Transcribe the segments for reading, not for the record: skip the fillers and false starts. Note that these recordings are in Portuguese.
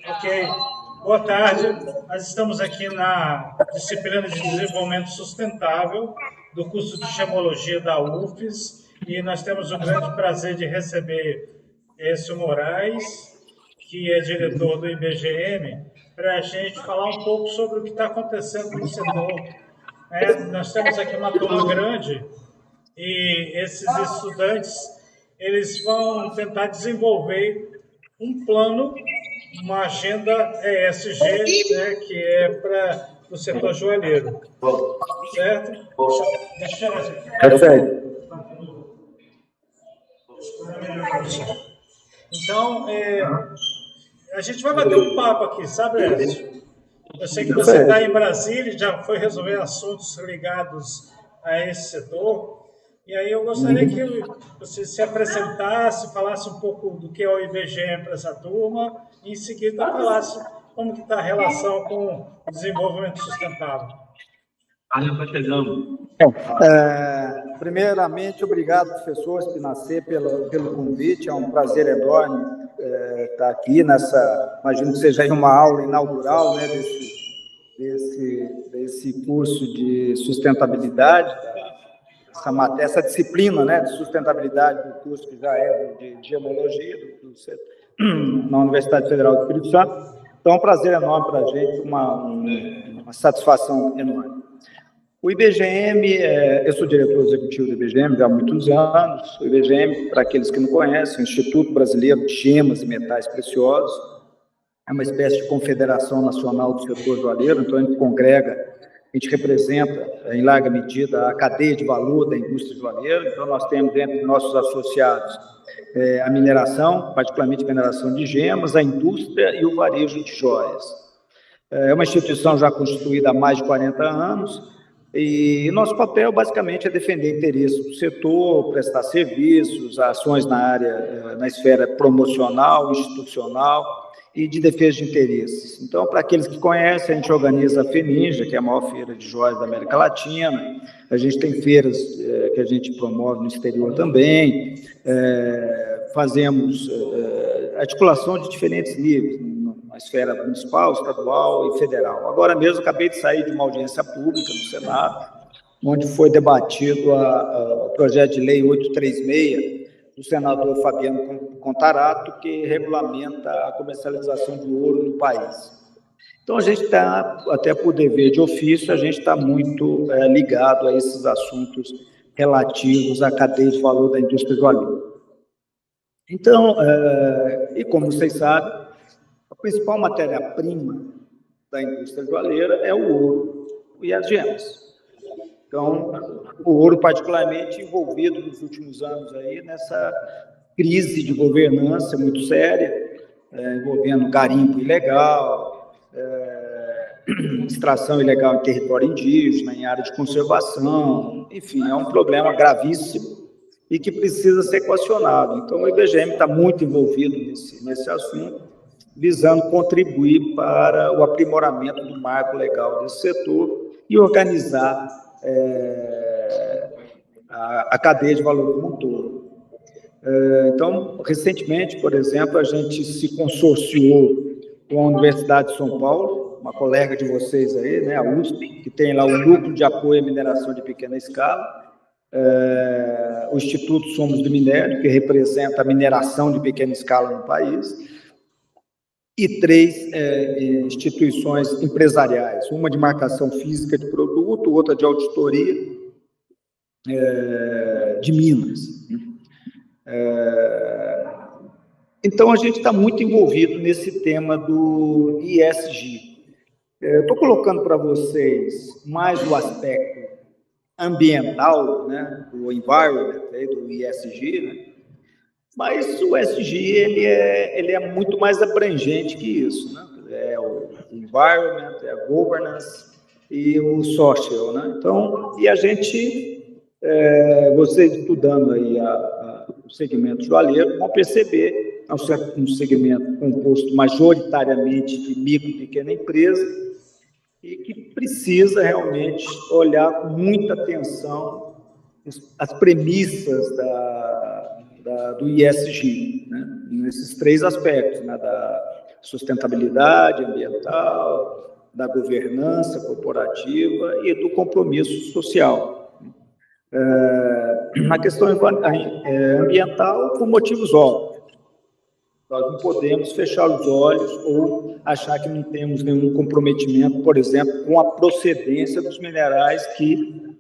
Ok. Boa tarde. Nós estamos aqui na disciplina de Desenvolvimento Sustentável do curso de Gemologia da UFES e nós temos o grande prazer de receber Écio Moraes, que é diretor do IBGM, para a gente falar um pouco sobre o que está acontecendo no setor. Nós temos aqui uma turma grande e esses estudantes eles vão tentar desenvolver um plano, uma agenda ESG, né, que é para o setor joalheiro. Certo? Deixa eu ver. Perfeito. Então, a gente vai bater um papo aqui, sabe, Écio? Eu sei que você está em Brasília e já foi resolver assuntos ligados a esse setor. E aí eu gostaria que você se apresentasse, falasse um pouco do que é o IBGM para essa turma e, em seguida, falasse como que está a relação com o desenvolvimento sustentável. Primeiramente, obrigado, professor Spinacê, pelo convite. É um prazer enorme estar aqui imagino que seja uma aula inaugural, né, desse curso de sustentabilidade, essa disciplina, né, de sustentabilidade do curso que já é de gemologia na Universidade Federal do Espírito Santo. Então, é um prazer enorme para a gente, uma satisfação enorme. O IBGM, eu sou diretor executivo do IBGM já há muitos anos. O IBGM, para aqueles que não conhecem, é o Instituto Brasileiro de Gemas e Metais Preciosos, é uma espécie de confederação nacional do setor joalheiro, então a gente congrega, a gente representa, em larga medida, a cadeia de valor da indústria joalheira. Então nós temos dentro dos nossos associados a mineração, particularmente a mineração de gemas, a indústria e o varejo de joias. É uma instituição já constituída há mais de 40 anos, e nosso papel, basicamente, é defender interesses do setor, prestar serviços, ações na esfera promocional, institucional e de defesa de interesses. Então, para aqueles que conhecem, a gente organiza a FENINJA, que é a maior feira de joias da América Latina. A gente tem feiras que a gente promove no exterior também. Fazemos articulação de diferentes níveis, na esfera municipal, estadual e federal. Agora mesmo, acabei de sair de uma audiência pública no Senado, onde foi debatido o projeto de lei 836 do senador Fabiano Contarato, que regulamenta a comercialização de ouro no país. Então, a gente está, até por dever de ofício, a gente está muito ligado a esses assuntos relativos à cadeia de valor da indústria joalheira. Então, e como vocês sabem, a principal matéria-prima da indústria joalheira é o ouro e as gemas. Então, o ouro particularmente envolvido nos últimos anos aí nessa crise de governança muito séria, envolvendo garimpo ilegal, extração ilegal em território indígena, em área de conservação, enfim, é um problema gravíssimo e que precisa ser equacionado. Então, o IBGM está muito envolvido nesse assunto, visando contribuir para o aprimoramento do marco legal desse setor e organizar a cadeia de valor como um todo. Então, recentemente, por exemplo, a gente se consorciou com a Universidade de São Paulo, uma colega de vocês aí, né, a USP, que tem lá o Núcleo de Apoio à Mineração de Pequena Escala, o Instituto Somos do Minério, que representa a mineração de pequena escala no país, e 3 instituições empresariais, uma de marcação física de produto, outra de auditoria de Minas. Então, a gente está muito envolvido nesse tema do ESG. Estou colocando para vocês mais o aspecto ambiental, né, do environment, do ESG, né? Mas o ESG ele é muito mais abrangente que isso, né? É o environment, é a governance e o social, né? Então, e a gente, vocês estudando aí o segmento joalheiro, vão perceber um segmento composto majoritariamente de micro e pequena empresa e que precisa realmente olhar com muita atenção as premissas do ESG, né? Nesses 3 aspectos, né? Da sustentabilidade ambiental, da governança corporativa e do compromisso social. Na questão ambiental, por motivos óbvios. Nós não podemos fechar os olhos ou achar que não temos nenhum comprometimento, por exemplo, com a procedência dos minerais que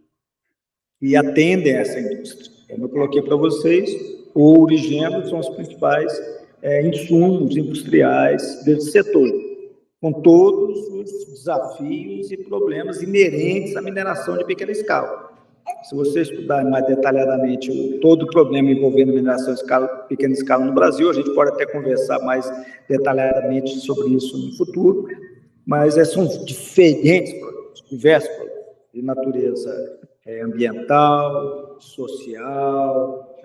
atendem a essa indústria. Como eu coloquei para vocês, o ouro e gema são os principais insumos industriais desse setor, com todos os desafios e problemas inerentes à mineração de pequena escala. Se você estudar mais detalhadamente todo o problema envolvendo mineração de pequena escala no Brasil, a gente pode até conversar mais detalhadamente sobre isso no futuro, mas são diferentes problemas, diversos problemas, de natureza ambiental, social,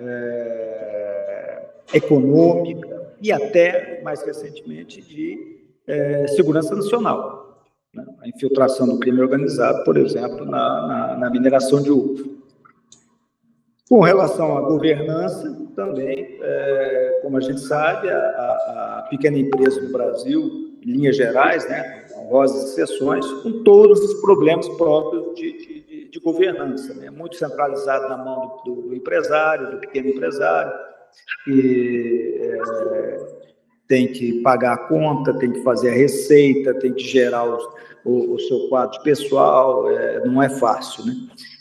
econômica e até, mais recentemente, de segurança nacional. A infiltração do crime organizado, por exemplo, na mineração de ouro. Com relação à governança, também, como a gente sabe, a pequena empresa no Brasil, em linhas gerais, né, honrosas exceções, com todos os problemas próprios de governança, né, muito centralizado na mão do empresário, do pequeno empresário, que tem que pagar a conta, tem que fazer a receita, tem que gerar o seu quadro pessoal, não é fácil, né?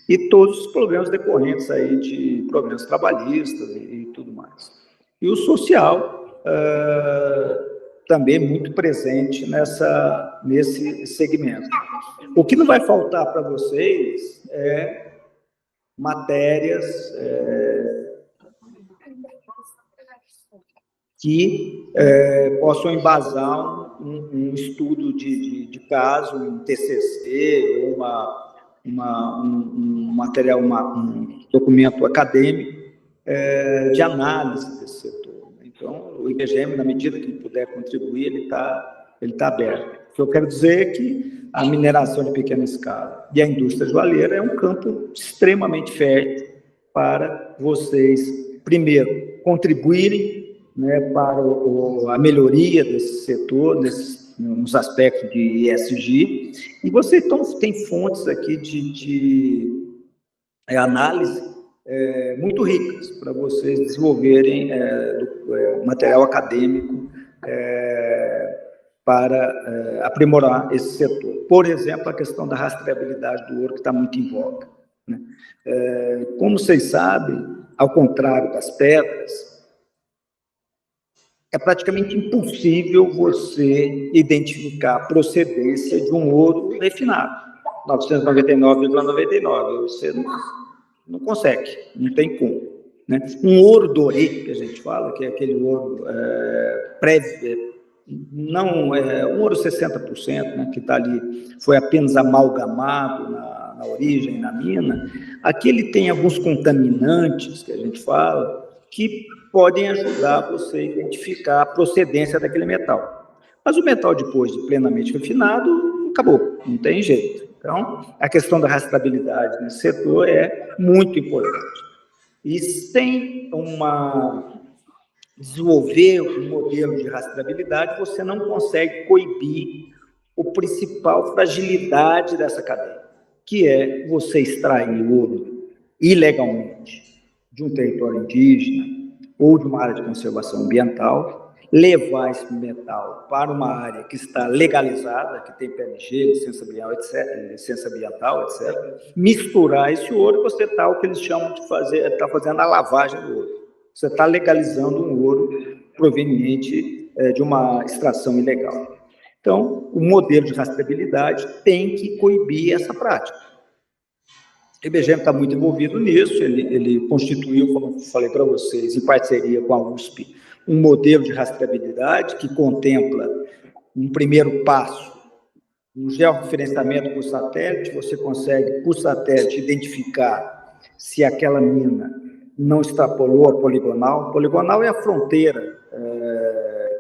E todos os problemas decorrentes aí de problemas trabalhistas e tudo mais. E o social também muito presente nesse segmento. O que não vai faltar para vocês é matérias que possam embasar um estudo de caso, um TCC, ou um documento acadêmico de análise desse setor. Então, o IBGM, na medida que puder contribuir, ele tá aberto. O que eu quero dizer é que a mineração de pequena escala e a indústria joalheira é um campo extremamente fértil para vocês, primeiro, contribuírem, né, para a melhoria desse setor, nos aspectos de ESG, e você tem fontes aqui de análise muito ricas para vocês desenvolverem material acadêmico para aprimorar esse setor. Por exemplo, a questão da rastreabilidade do ouro, que está muito em voga, né? Como vocês sabem, ao contrário das pedras, é praticamente impossível você identificar a procedência de um ouro refinado, 999,99. Você não consegue, não tem como, né? Um ouro doré, que a gente fala, que é aquele ouro não um ouro 60%, né, que está ali, foi apenas amalgamado na origem, na mina, aqui ele tem alguns contaminantes, que a gente fala, que podem ajudar você a identificar a procedência daquele metal. Mas o metal, depois de plenamente refinado, acabou, não tem jeito. Então, a questão da rastreabilidade nesse setor é muito importante. E sem desenvolver um modelo de rastreabilidade, você não consegue coibir a principal fragilidade dessa cadeia, que é você extrair ouro ilegalmente de um território indígena ou de uma área de conservação ambiental, levar esse metal para uma área que está legalizada, que tem PMG, licença ambiental, etc., misturar esse ouro, você está o que eles chamam de está fazendo a lavagem do ouro. Você está legalizando um ouro proveniente de uma extração ilegal. Então, o modelo de rastreabilidade tem que coibir essa prática. O IBGM está muito envolvido nisso, ele constituiu, como eu falei para vocês, em parceria com a USP, um modelo de rastreabilidade que contempla um primeiro passo, um georreferenciamento por satélite. Você consegue, por satélite, identificar se aquela mina não extrapolou a poligonal. Poligonal é a fronteira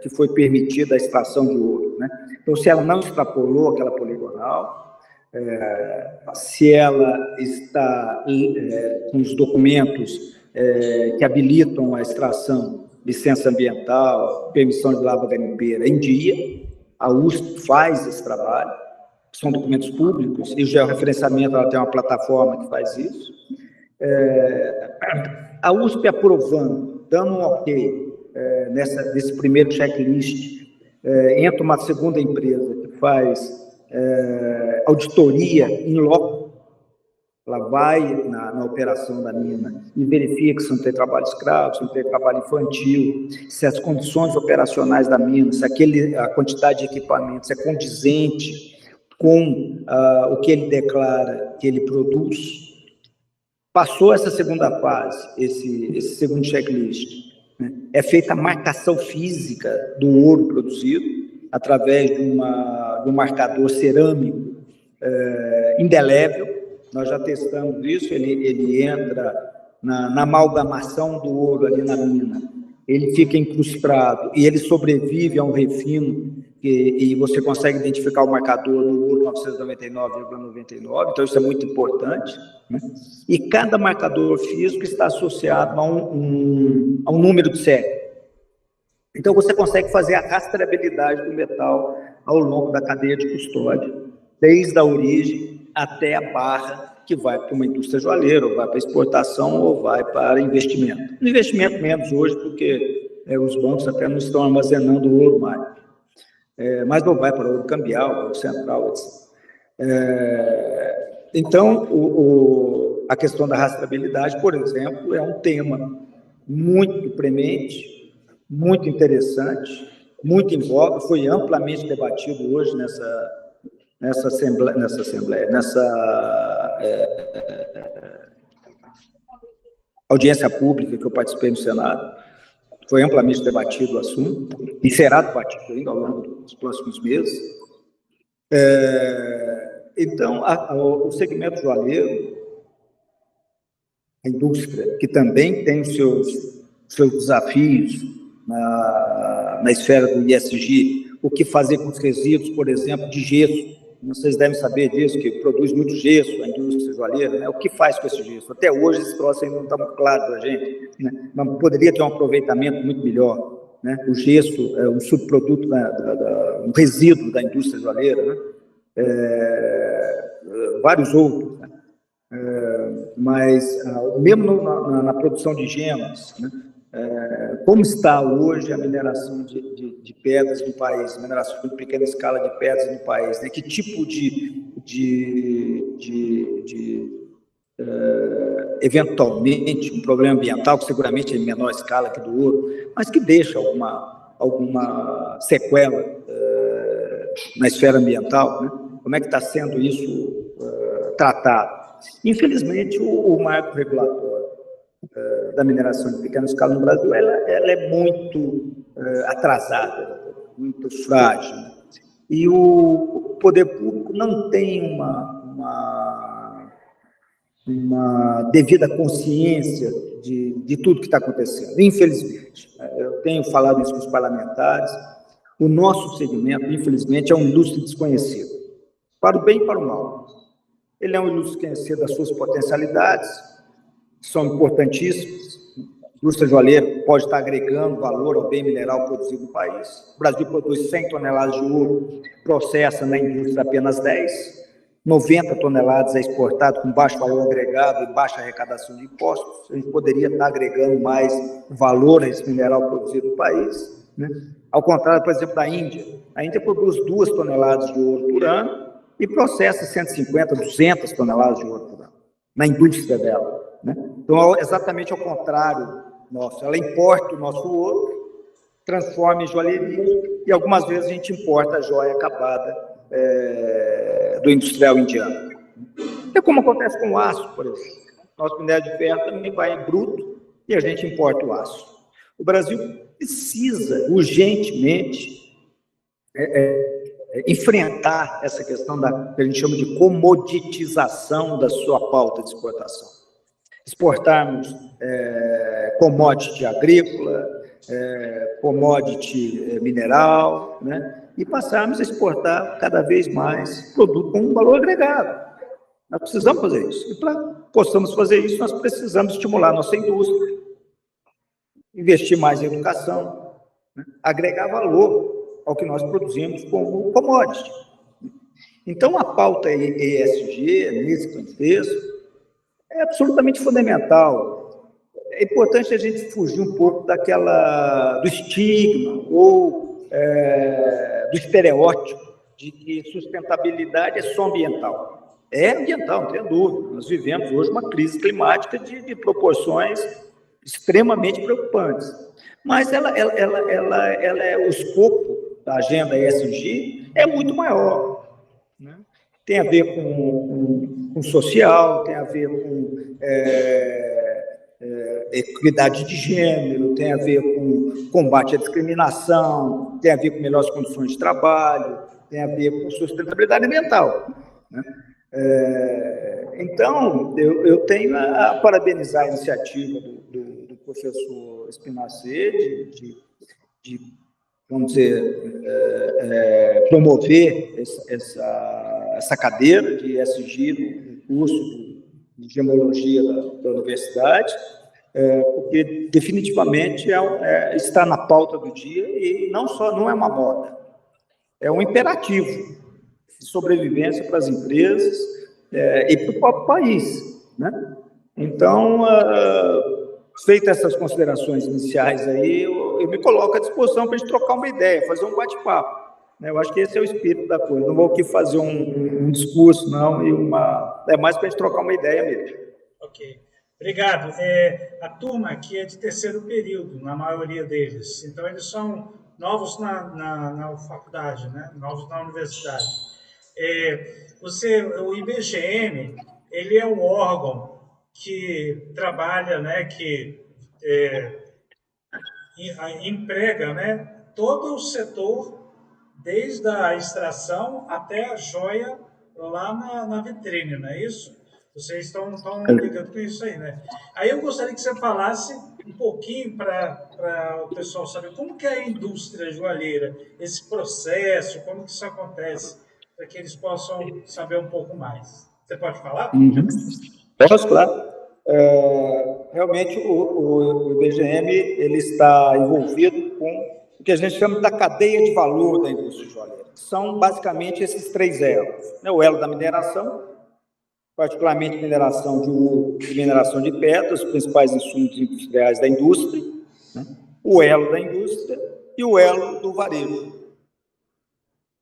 que foi permitida a extração de ouro, né? Então, se ela não extrapolou aquela poligonal, se ela está com os documentos que habilitam a extração, licença ambiental, permissão de lavra garimpeira em dia. A USP faz esse trabalho, são documentos públicos, e o georreferenciamento ela tem uma plataforma que faz isso. A USP aprovando, dando um ok nesse primeiro checklist, entra uma segunda empresa que faz auditoria in loco. Ela vai na operação da mina e verifica se não tem trabalho escravo, se não tem trabalho infantil, se as condições operacionais da mina, se a quantidade de equipamentos é condizente com o que ele declara que ele produz. Passou essa segunda fase, esse segundo checklist, né? É feita a marcação física do ouro produzido através de um marcador cerâmico indelével. Nós já testamos isso, ele entra na amalgamação do ouro ali na mina, ele fica incrustado e ele sobrevive a um refino, e você consegue identificar o marcador do ouro 999,99, então isso é muito importante, né? E cada marcador físico está associado a um número de série. Então você consegue fazer a rastreabilidade do metal ao longo da cadeia de custódia, desde a origem até a barra, que vai para uma indústria joalheira, ou vai para exportação, ou vai para investimento. No investimento menos hoje, porque os bancos até não estão armazenando ouro mais. Mas não vai para ouro cambial, ouro central, etc. Então, a questão da rastreabilidade, por exemplo, é um tema muito premente, muito interessante, muito em voga, foi amplamente debatido hoje nessa audiência pública que eu participei no Senado. Foi amplamente debatido o assunto e será debatido ainda ao longo dos próximos meses. Então, o segmento joalheiro, a indústria, que também tem os seus desafios na esfera do ISG, o que fazer com os resíduos, por exemplo, de gesso. Vocês devem saber disso, que produz muito gesso a indústria joalheira, né? O que faz com esse gesso? Até hoje esse troço ainda não está muito claro para a gente, né? Mas poderia ter um aproveitamento muito melhor, né? O gesso é um subproduto, um resíduo da indústria joalheira, né? Vários outros, né? Mas mesmo na produção de gemas, né? Como está hoje a mineração de pedras no país, mineração de pequena escala de pedras no país, né? Que tipo eventualmente, um problema ambiental, que seguramente é em menor escala que do ouro, mas que deixa alguma sequela na esfera ambiental, né? Como é que está sendo isso tratado? Infelizmente, o marco regulatório da mineração de pequena escala no Brasil, ela é muito atrasada, muito frágil. E o poder público não tem uma devida consciência de tudo que está acontecendo, infelizmente. Eu tenho falado isso com os parlamentares. O nosso segmento, infelizmente, é uma indústria desconhecida, para o bem e para o mal. Ele é uma indústria desconhecida das suas potencialidades, que são importantíssimas. A indústria joalheira pode estar agregando valor ao bem mineral produzido no país. O Brasil produz 100 toneladas de ouro, processa na indústria apenas 10, 90 toneladas é exportado com baixo valor agregado e baixa arrecadação de impostos. A gente poderia estar agregando mais valor a esse mineral produzido no país, né? Ao contrário, por exemplo, da Índia. A Índia produz 2 toneladas de ouro por ano e processa 150, 200 toneladas de ouro por ano na indústria dela, né? Então, exatamente ao contrário nosso. Ela importa o nosso ouro, transforma em joalheria e algumas vezes a gente importa a joia acabada do industrial indiano. É como acontece com o aço, por exemplo. Nosso minério de ferro também vai em bruto e a gente importa o aço. O Brasil precisa urgentemente enfrentar essa questão que a gente chama de comoditização da sua pauta de exportação. Exportarmos commodity agrícola, commodity mineral, né? E passarmos a exportar cada vez mais produto com um valor agregado. Nós precisamos fazer isso. E para possamos fazer isso, nós precisamos estimular a nossa indústria, investir mais em educação, né? Agregar valor ao que nós produzimos como commodity. Então, a pauta ESG, nesse contexto, é absolutamente fundamental. É importante a gente fugir um pouco do estigma ou do estereótipo de que sustentabilidade é só ambiental. É ambiental, não tem dúvida. Nós vivemos hoje uma crise climática de proporções extremamente preocupantes. Mas o escopo da agenda ESG é muito maior, né? Tem a ver com social, tem a ver com equidade de gênero, tem a ver com combate à discriminação, tem a ver com melhores condições de trabalho, tem a ver com sustentabilidade ambiental, né? Então, eu tenho a parabenizar a iniciativa do professor Spinacet de vamos dizer, promover essa cadeira de ESG no curso de gemologia da universidade, porque definitivamente está na pauta do dia e não é uma moda, é um imperativo de sobrevivência para as empresas e para o próprio país, né? Então, feitas essas considerações iniciais aí, eu me coloco à disposição para a gente trocar uma ideia, fazer um bate-papo, né? Eu acho que esse é o espírito da coisa. Não vou aqui fazer um discurso, não, é mais para a gente trocar uma ideia mesmo. Ok. Obrigado. A turma aqui é de terceiro período, na maioria deles. Então, eles são novos na faculdade, né? Novos na universidade. O IBGM, ele é um órgão que trabalha, né, que emprega, né, todo o setor, desde a extração até a joia lá na vitrine, não é isso? Vocês estão ligando com isso aí, né? Aí eu gostaria que você falasse um pouquinho para o pessoal saber como que é a indústria joalheira, esse processo, como que isso acontece, para que eles possam saber um pouco mais. Você pode falar? Uhum. Posso, claro. Realmente, o IBGM ele está envolvido com o que a gente chama da cadeia de valor da indústria joalheira. São, basicamente, esses três elos, né? O elo da mineração, particularmente mineração de ouro e mineração de pedra, os principais insumos industriais da indústria, né? O elo da indústria e o elo do varejo.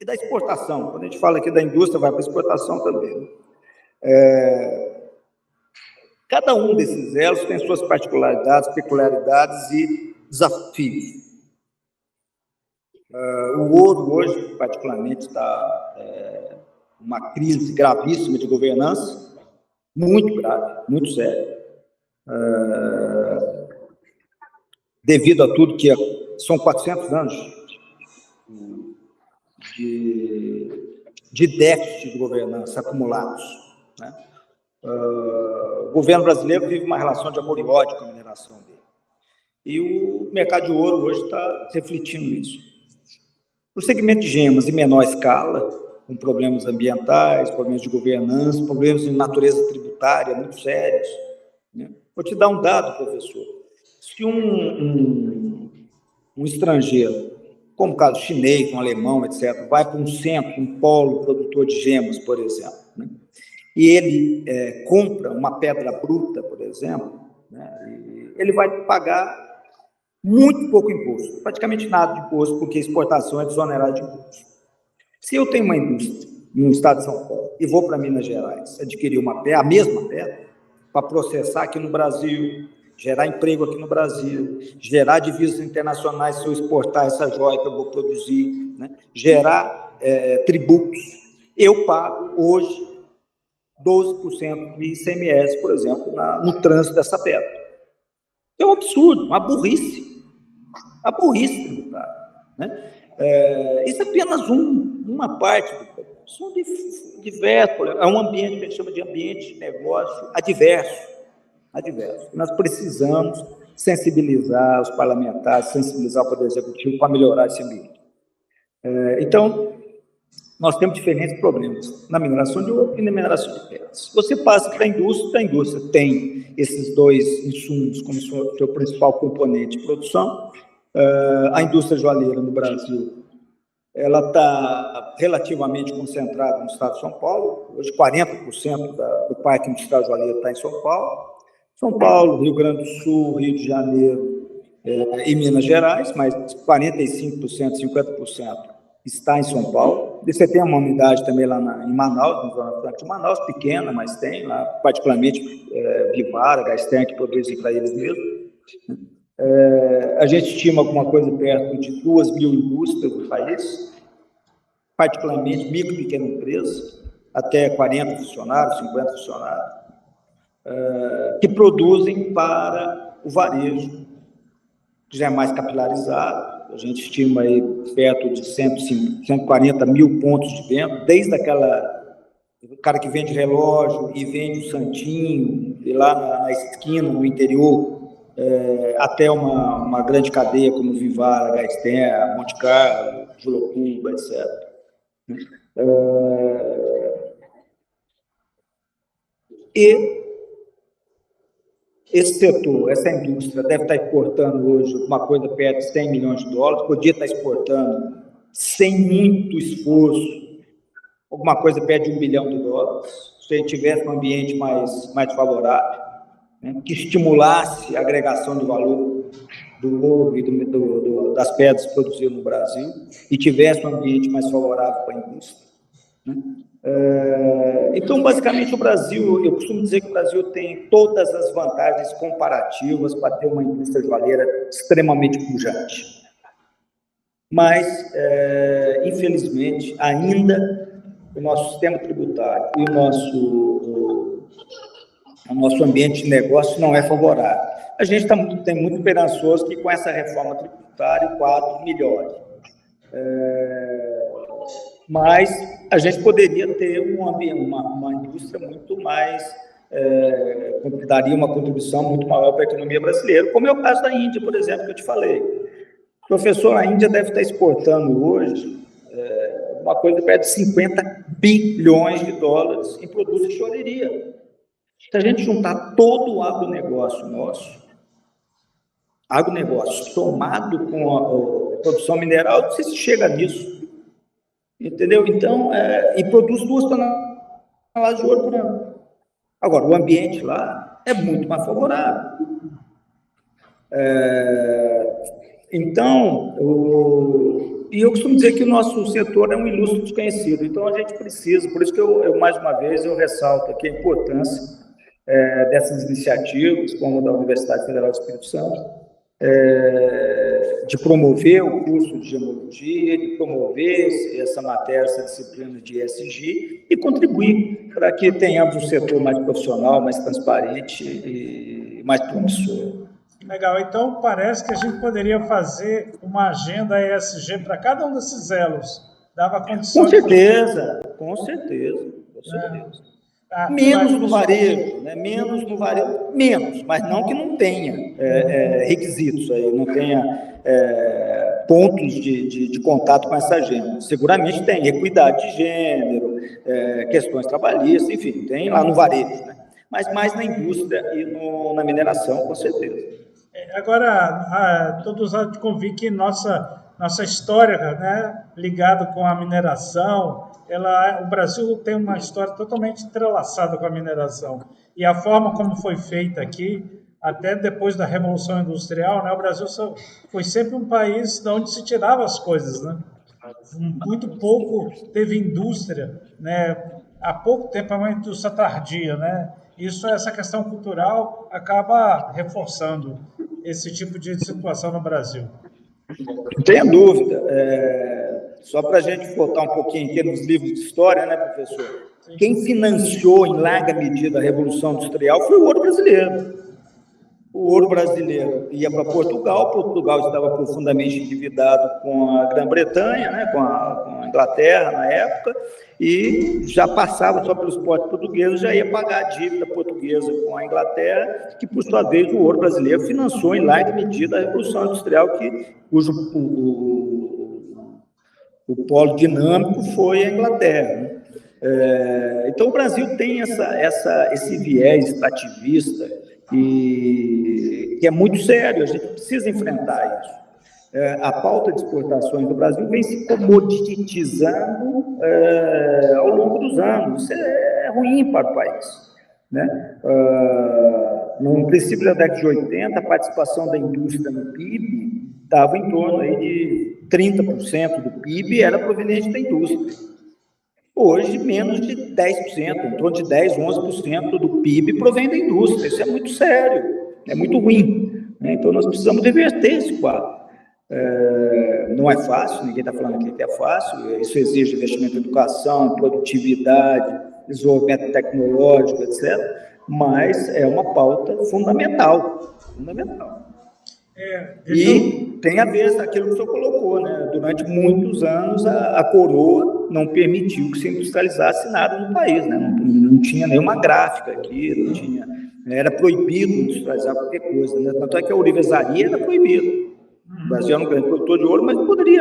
E da exportação. Quando a gente fala aqui da indústria, vai para a exportação também. Cada um desses elos tem suas particularidades, peculiaridades e desafios. O ouro hoje, particularmente, está uma crise gravíssima de governança, muito grave, muito séria, devido a tudo que são 400 anos de déficit de governança acumulados, né? O governo brasileiro vive uma relação de amor e ódio com a mineração dele. E o mercado de ouro hoje está refletindo isso. O segmento de gemas em menor escala, com problemas ambientais, problemas de governança, problemas de natureza tributária muito sérios, né? Vou te dar um dado, professor. Se um estrangeiro, como o caso chinês, um alemão, etc., vai para um centro, um polo produtor de gemas, por exemplo, né? E ele compra uma pedra bruta, por exemplo, né? Ele vai pagar muito pouco imposto, praticamente nada de imposto, porque exportação é desonerada de imposto. Se eu tenho uma indústria no estado de São Paulo e vou para Minas Gerais adquirir a mesma pedra, para processar aqui no Brasil, gerar emprego aqui no Brasil, gerar divisas internacionais se eu exportar essa joia que eu vou produzir, né? Gerar tributos, eu pago hoje 12% de ICMS, por exemplo, no trânsito dessa pedra. É um absurdo, uma burrice tributária, né? Isso é apenas uma parte do problema. São diversos, é um ambiente que a gente chama de ambiente de negócio adverso. Nós precisamos sensibilizar os parlamentares, sensibilizar o Poder Executivo para melhorar esse ambiente. Então, nós temos diferentes problemas na mineração de ouro e na mineração de pedras. Você passa para a indústria tem esses dois insumos como seu principal componente de produção. A indústria joalheira no Brasil, ela está relativamente concentrada no estado de São Paulo. Hoje, 40% do parque industrial joalheiro está em São Paulo. São Paulo, Rio Grande do Sul, Rio de Janeiro e Minas Gerais, mas 45%, 50% está em São Paulo. E você tem uma unidade também lá em Manaus, na Zona Franca de Manaus, pequena, mas tem lá, particularmente Vivara, Gasten, que produzem para eles mesmos. A gente estima alguma coisa perto de 2.000 indústrias no país, particularmente micro e pequena empresas, até 40 funcionários, 50 funcionários, que produzem para o varejo, que já é mais capilarizado. A gente estima aí perto de 140 mil pontos de venda, desde o cara que vende relógio e vende o santinho, e lá na esquina, no interior, até uma grande cadeia como Vivara, Gasten, Monte Carlo, Julocuba, etc. E esse setor, essa indústria, deve estar exportando hoje uma coisa perto de 100 milhões de dólares, podia estar exportando sem muito esforço, alguma coisa perto de $1 bilhão, se ele tivesse um ambiente mais favorável, né, que estimulasse a agregação de valor do ouro e das pedras produzidas no Brasil e tivesse um ambiente mais favorável para a indústria. Né? Então, basicamente, o Brasil, eu costumo dizer que o Brasil tem todas as vantagens comparativas para ter uma indústria joalheira extremamente pujante. Mas, infelizmente, ainda o nosso sistema tributário e o nosso ambiente de negócio não é favorável. A gente tem muito esperançoso que com essa reforma tributária o quadro melhore. Mas a gente poderia ter uma indústria muito mais, daria uma contribuição muito maior para a economia brasileira, como é o caso da Índia, por exemplo, que eu te falei. Professor, a Índia deve estar exportando hoje uma coisa perto de 50 bilhões de dólares em produtos de joalheria. Se a gente juntar todo o agronegócio nosso, somado com a produção mineral, não sei se chega nisso. Entendeu? Então, e produz 2 toneladas de ouro por ano. Agora, o ambiente lá é muito mais favorável. Então, e eu costumo dizer que o nosso setor é um ilustre desconhecido. Então, a gente precisa, por isso que eu mais uma vez, eu ressalto aqui a importância dessas iniciativas, como a da Universidade Federal do Espírito Santo, de promover o curso de gemologia, de promover essa matéria, essa disciplina de ESG e contribuir para que tenhamos um setor mais profissional, mais transparente e mais promissor. Legal, então parece que a gente poderia fazer uma agenda ESG para cada um desses elos. Dava condições... Com certeza. Menos no varejo, né? Menos, mas não que não tenha requisitos, aí, não tenha pontos de contato com essa agenda. Seguramente tem equidade de gênero, questões trabalhistas, enfim, tem lá no varejo, né? Mas mais na indústria e na mineração, com certeza. Agora, todos há de convir que nossa história, né, ligada com a mineração, o Brasil tem uma história totalmente entrelaçada com a mineração. E a forma como foi feita aqui, até depois da Revolução Industrial, né, o Brasil foi sempre um país de onde se tirava as coisas, né? Muito pouco teve indústria, né? Há pouco tempo é uma indústria tardia, né? Essa questão cultural acaba reforçando esse tipo de situação no Brasil. Não tenha dúvida. Só para a gente voltar um pouquinho aqui nos livros de história, né, professor? Sim. Quem financiou em larga medida a Revolução Industrial foi o ouro brasileiro. O ouro brasileiro ia para Portugal estava profundamente endividado com a Grã-Bretanha, né, com a Inglaterra na época, e já passava só pelos portos portugueses, já ia pagar a dívida portuguesa com a Inglaterra, que por sua vez o ouro brasileiro financiou em larga medida a Revolução Industrial, cujo O polo dinâmico foi a Inglaterra, né? Então, o Brasil tem esse viés extrativista que é muito sério, a gente precisa enfrentar isso. A pauta de exportações do Brasil vem se comoditizando ao longo dos anos. Isso é ruim para o país, né? No princípio da década de 80, a participação da indústria no PIB estava em torno aí de 30% do PIB era proveniente da indústria. Hoje, menos de 10%, em torno de 10%, 11% do PIB provém da indústria. Isso é muito sério, é muito ruim, né? Então, nós precisamos reverter esse quadro. Não é fácil, ninguém está falando aqui que é fácil, isso exige investimento em educação, produtividade, desenvolvimento tecnológico, etc., mas é uma pauta fundamental. E tem a ver com aquilo que o senhor colocou, né? Durante muitos anos, a coroa não permitiu que se industrializasse nada no país, né? Não tinha nenhuma gráfica aqui, não tinha, era proibido industrializar qualquer coisa, né? Tanto é que a ourivesaria era proibida. O Brasil era um grande produtor de ouro, mas não poderia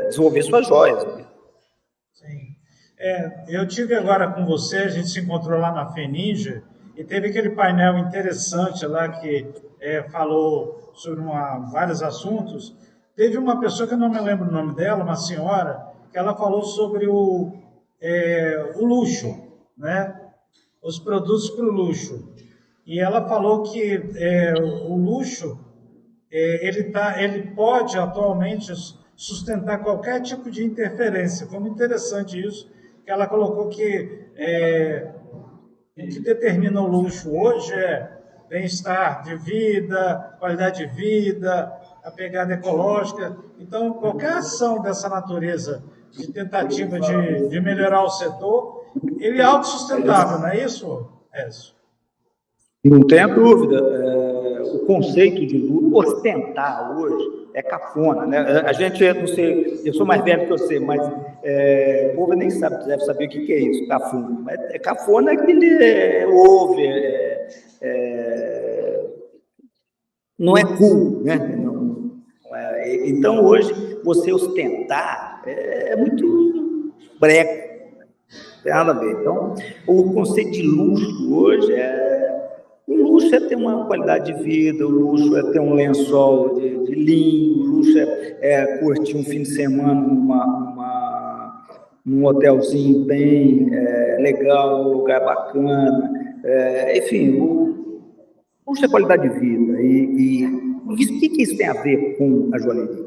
desenvolver suas joias. Sim. Eu tive agora com você, a gente se encontrou lá na FENIGE, e teve aquele painel interessante lá que falou sobre vários assuntos. Teve uma pessoa, que eu não me lembro o nome dela, uma senhora, que ela falou sobre o luxo, né? Os produtos para o luxo. E ela falou que o luxo ele pode atualmente sustentar qualquer tipo de interferência. Foi muito interessante isso, que ela colocou que o que determina o luxo hoje é bem-estar de vida, qualidade de vida, a pegada ecológica. Então, qualquer ação dessa natureza, de tentativa de melhorar o setor, ele é autossustentável, não é isso, Écio? Não tenha dúvida. O conceito de luxo, ostentar hoje, é cafona, né? A gente, não sei, eu sou mais velho que você, mas o povo nem sabe, deve saber o que é isso, cafona. Mas cafona é aquele over, não é cool, né? Então, hoje, você ostentar é muito brega, não tem nada a ver. Então, o conceito de luxo hoje o luxo é ter uma qualidade de vida, o luxo é ter um lençol de linho, o luxo é curtir um fim de semana num hotelzinho bem legal, um lugar bacana. Enfim, o luxo é qualidade de vida. E o que isso tem a ver com a joalheria?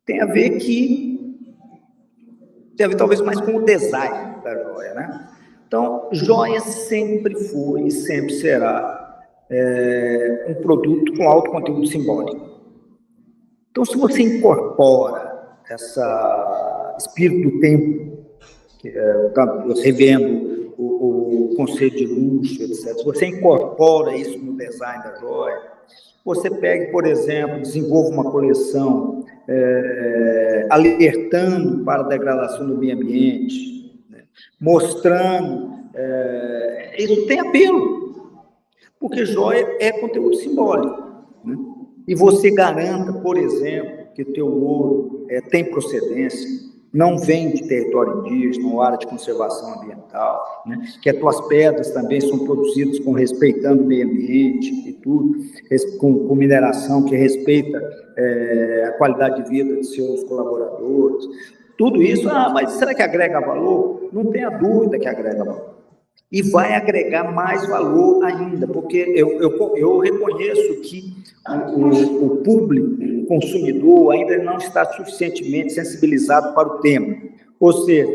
Tem a ver talvez mais com o design da joia, né? Então, joia sempre foi e sempre será um produto com alto conteúdo simbólico. Então, se você incorpora esse espírito do tempo, revendo o conceito de luxo, etc., se você incorpora isso no design da joia, você pega, por exemplo, desenvolve uma coleção alertando para a degradação do meio ambiente, mostrando, isso tem apelo, porque joia é conteúdo simbólico, né? E você garanta, por exemplo, que o teu ouro tem procedência, não vem de território indígena ou área de conservação ambiental, né? Que as tuas pedras também são produzidas respeitando o meio ambiente e tudo, com mineração que respeita a qualidade de vida de seus colaboradores. Tudo isso, mas será que agrega valor? Não tenha dúvida que agrega valor. E vai agregar mais valor ainda, porque eu reconheço que o público, o consumidor, ainda não está suficientemente sensibilizado para o tema. Ou seja,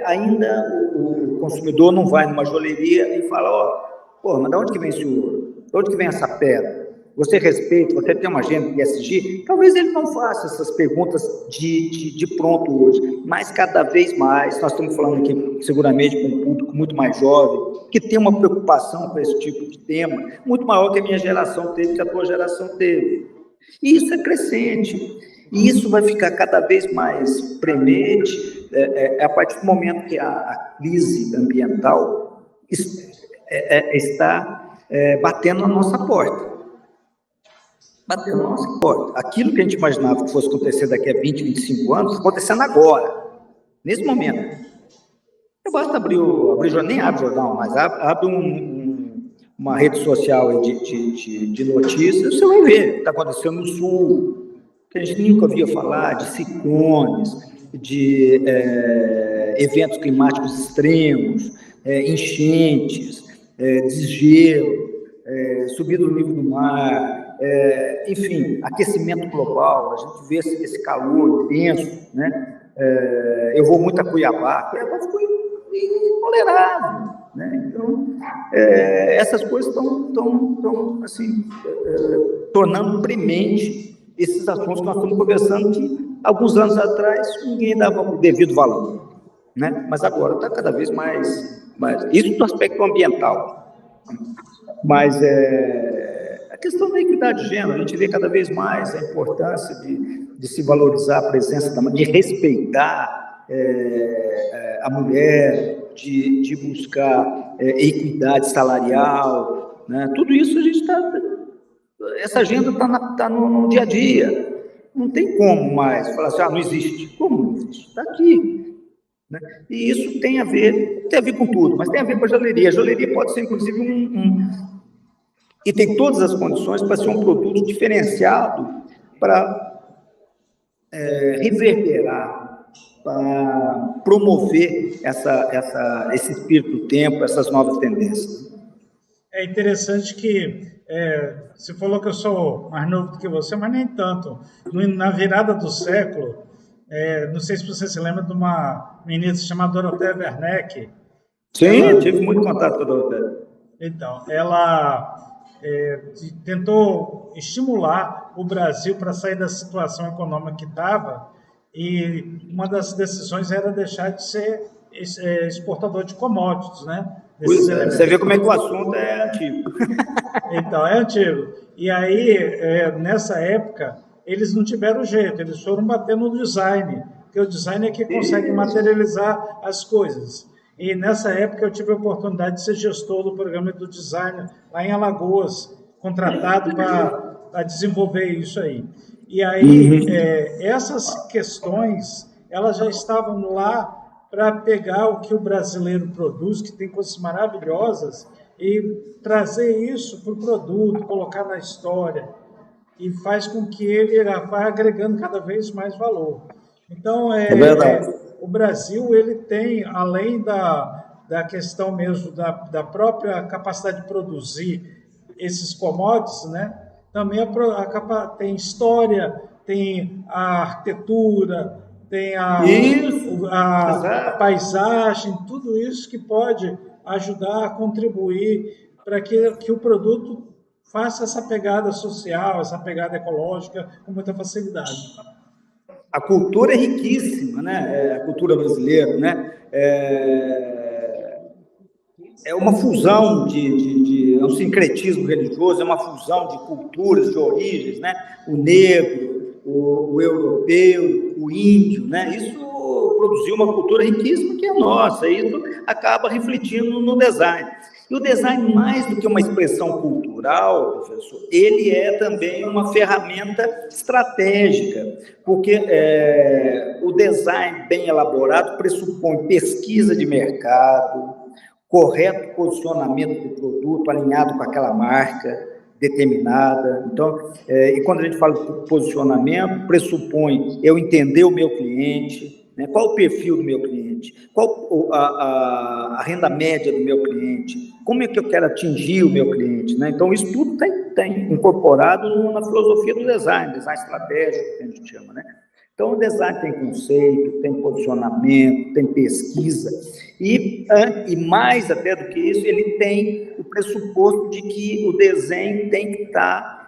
ainda o consumidor não vai numa joalheria e fala, mas de onde que vem esse ouro? De onde que vem essa pedra? Você respeita, você tem uma agenda de ESG, talvez ele não faça essas perguntas de pronto hoje, mas cada vez mais, nós estamos falando aqui seguramente com um público muito mais jovem, que tem uma preocupação com esse tipo de tema, muito maior que a minha geração teve, que a tua geração teve. E isso é crescente, e isso vai ficar cada vez mais premente a partir do momento que a crise ambiental está batendo na nossa porta. bateu, nossa, pô, aquilo que a gente imaginava que fosse acontecer daqui a 20, 25 anos, está acontecendo agora, nesse momento. Basta abrir nem abre o jornal, mas abre uma rede social de notícias, você vai ver o que está acontecendo no Sul, que a gente nunca ouvia falar, de ciclones, de eventos climáticos extremos, enchentes, desgelo, subida do nível do mar, enfim, aquecimento global, a gente vê esse calor intenso, né? Eu vou muito a Cuiabá ficou intolerável, né? Então, essas coisas estão assim, tornando premente esses assuntos que nós estamos conversando, que alguns anos atrás ninguém dava o devido valor, né? Mas agora está cada vez mais isso do aspecto ambiental, mas a questão da equidade de gênero, a gente vê cada vez mais a importância de se valorizar a presença da mulher, de respeitar a mulher, de buscar equidade salarial, né? Tudo isso a gente essa agenda está no dia a dia. Não tem como mais falar assim, não existe. Como não existe? Está aqui. Né? E isso tem a ver com tudo, mas tem a ver com a joalheria. A joalheria pode ser, inclusive, e tem todas as condições para ser um produto diferenciado para reverberar, para promover esse espírito do tempo, essas novas tendências. É interessante que você falou que eu sou mais novo do que você, mas nem tanto. Na virada do século, não sei se você se lembra de uma menina chamada Dorothea Werneck. Sim, tive muito contato com a Dorothea. Então, ela tentou estimular o Brasil para sair da situação econômica que estava, e uma das decisões era deixar de ser exportador de commodities, né? Você vê como é que o assunto é antigo. Então, é antigo. E aí, nessa época, eles não tiveram jeito, eles foram bater no design, porque o design é que consegue materializar as coisas. E nessa época eu tive a oportunidade de ser gestor do programa do design lá em Alagoas, contratado para desenvolver isso aí. E aí, essas questões, elas já estavam lá para pegar o que o brasileiro produz, que tem coisas maravilhosas, e trazer isso para o produto, colocar na história, e faz com que ele vá agregando cada vez mais valor. Então, o Brasil, ele tem, além da questão mesmo da própria capacidade de produzir esses commodities, né? Também tem história, tem a arquitetura, tem a paisagem, tudo isso que pode ajudar a contribuir para que o produto faça essa pegada social, essa pegada ecológica com muita facilidade. A cultura é riquíssima, né? A cultura brasileira, né? É uma fusão é um sincretismo religioso, é uma fusão de culturas, de origens, né? O negro, o europeu, o índio, né? Isso produziu uma cultura riquíssima que é nossa, e isso acaba refletindo no design. E o design, mais do que uma expressão cultural, professor, ele é também uma ferramenta estratégica, porque o design bem elaborado pressupõe pesquisa de mercado, correto posicionamento do produto alinhado com aquela marca determinada. Então, e quando a gente fala de posicionamento, pressupõe eu entender o meu cliente, né? Qual o perfil do meu cliente, qual a renda média do meu cliente, como é que eu quero atingir o meu cliente, né? Então, isso tudo está incorporado na filosofia do design estratégico, que a gente chama, né? Então, o design tem conceito, tem posicionamento, tem pesquisa, e mais até do que isso, ele tem o pressuposto de que o desenho tem que estar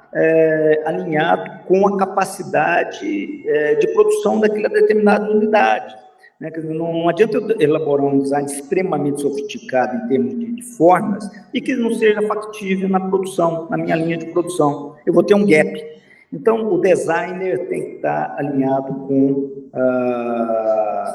alinhado com a capacidade de produção daquela determinada unidade. Né? Não adianta eu elaborar um design extremamente sofisticado em termos de formas e que não seja factível na produção, na minha linha de produção. Eu vou ter um gap. Então, o designer tem que estar alinhado com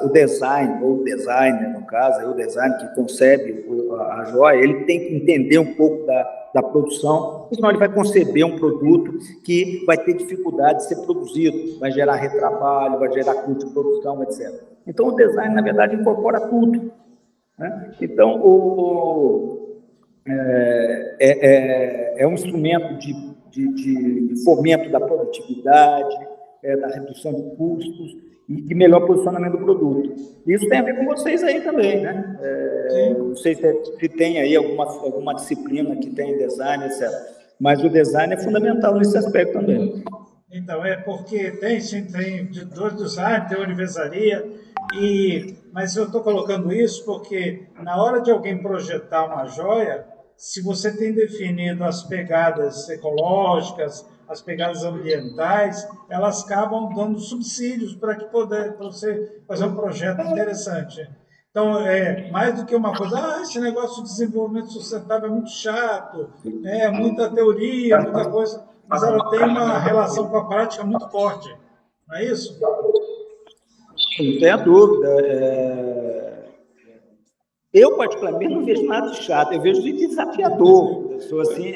o design, ou o designer, no caso, o designer que concebe a joia, ele tem que entender um pouco da da produção, senão ele vai conceber um produto que vai ter dificuldade de ser produzido, vai gerar retrabalho, vai gerar custo de produção, etc. Então, o design, na verdade, incorpora tudo, né? Então, é um instrumento de fomento da produtividade, da redução de custos e de melhor posicionamento do produto. Isso tem a ver com vocês aí também, né? Não sei se tem aí alguma disciplina que tem design, etc. Mas o design é fundamental nesse aspecto também. Então, porque tem de dois design, tem universaria, mas eu estou colocando isso porque na hora de alguém projetar uma joia, se você tem definido as pegadas ecológicas, as pegadas ambientais, elas acabam dando subsídios para você fazer um projeto interessante. Então, mais do que uma coisa, esse negócio de desenvolvimento sustentável é muito chato, muita teoria, muita coisa, mas ela tem uma relação com a prática muito forte, não é isso? Não tenha dúvida. Eu, particularmente, não vejo nada de chato, eu vejo de desafiador. Assim,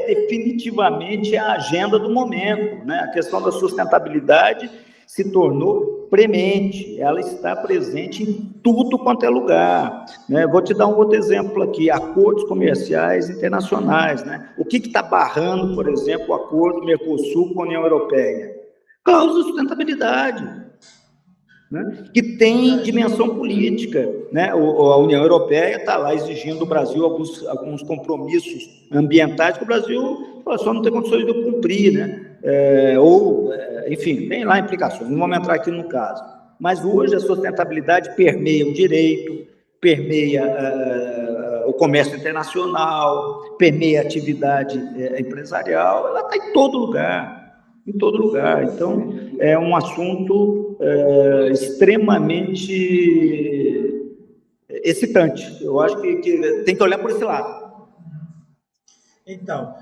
definitivamente a agenda do momento, né? A questão da sustentabilidade se tornou premente, ela está presente em tudo quanto é lugar, né? Vou te dar um outro exemplo aqui, acordos comerciais internacionais, né? O que está barrando, por exemplo, o acordo Mercosul com a União Europeia? Cláusula de sustentabilidade, né? Que tem dimensão política, né? A União Europeia está lá exigindo do Brasil alguns compromissos ambientais que o Brasil só não tem condições de cumprir, né? Enfim, tem lá implicações, não vamos entrar aqui no caso. Mas hoje a sustentabilidade permeia o direito, permeia o comércio internacional, permeia a atividade empresarial, ela está em todo lugar. Em todo lugar. Então, é um assunto extremamente excitante. Eu acho que tem que olhar por esse lado. Então,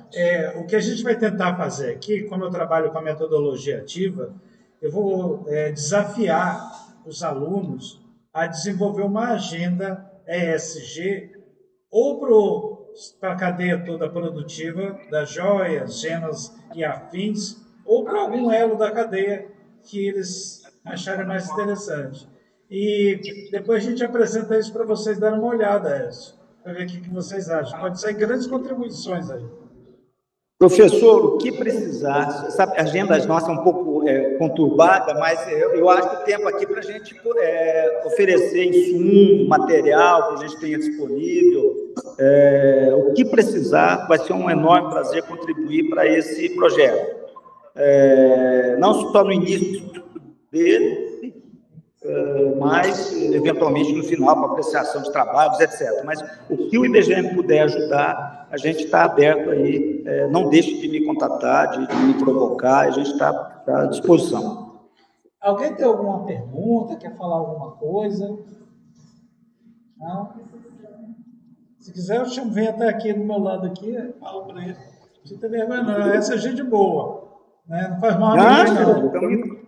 o que a gente vai tentar fazer aqui, como eu trabalho com a metodologia ativa, eu vou desafiar os alunos a desenvolver uma agenda ESG ou para a cadeia toda produtiva das joias, gemas e afins, ou para algum elo da cadeia que eles acharem mais interessante. E depois a gente apresenta isso para vocês darem uma olhada, Edson, para ver o que vocês acham. Pode sair grandes contribuições aí. Professor, o que precisar, sabe, a agenda nossa é um pouco conturbada, mas eu acho tempo aqui para a gente oferecer insumo, material que a gente tenha disponível. O que precisar, vai ser um enorme prazer contribuir para esse projeto. Não só no início dele, mas, eventualmente, no final, para apreciação de trabalhos, etc. Mas o que o IBGM puder ajudar, a gente está aberto aí, não deixe de me contatar, de me provocar, a gente está à disposição. Alguém tem alguma pergunta, quer falar alguma coisa? Não? Se quiser, eu chamo, vem até aqui do meu lado aqui, falo para ele. Não tem vergonha não, essa é gente boa, né? Não faz mal a ninguém, não.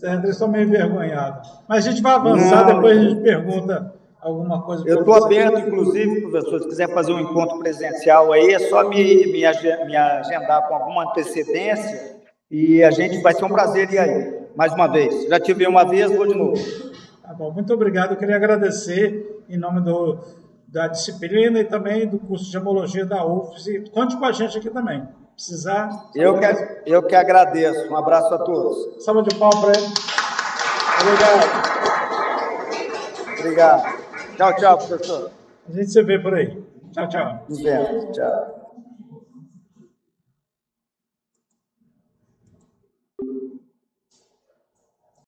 Eles estão meio envergonhados. Mas a gente vai avançar, depois a gente pergunta alguma coisa. Eu estou aberto, inclusive, professor, se quiser fazer um encontro presencial aí, é só me agendar com alguma antecedência e a gente vai ser um prazer ir aí, mais uma vez. Já tive uma vez, vou de novo. Tá bom, muito obrigado. Eu queria agradecer em nome da disciplina e também do curso de Gemologia da UFES. E conte com a gente aqui também. Precisar. Eu que agradeço. Um abraço a todos. Salva de palmas para ele. Obrigado. Tchau, tchau, professor. A gente se vê por aí. Tchau, tchau. Nos vemos. Tchau.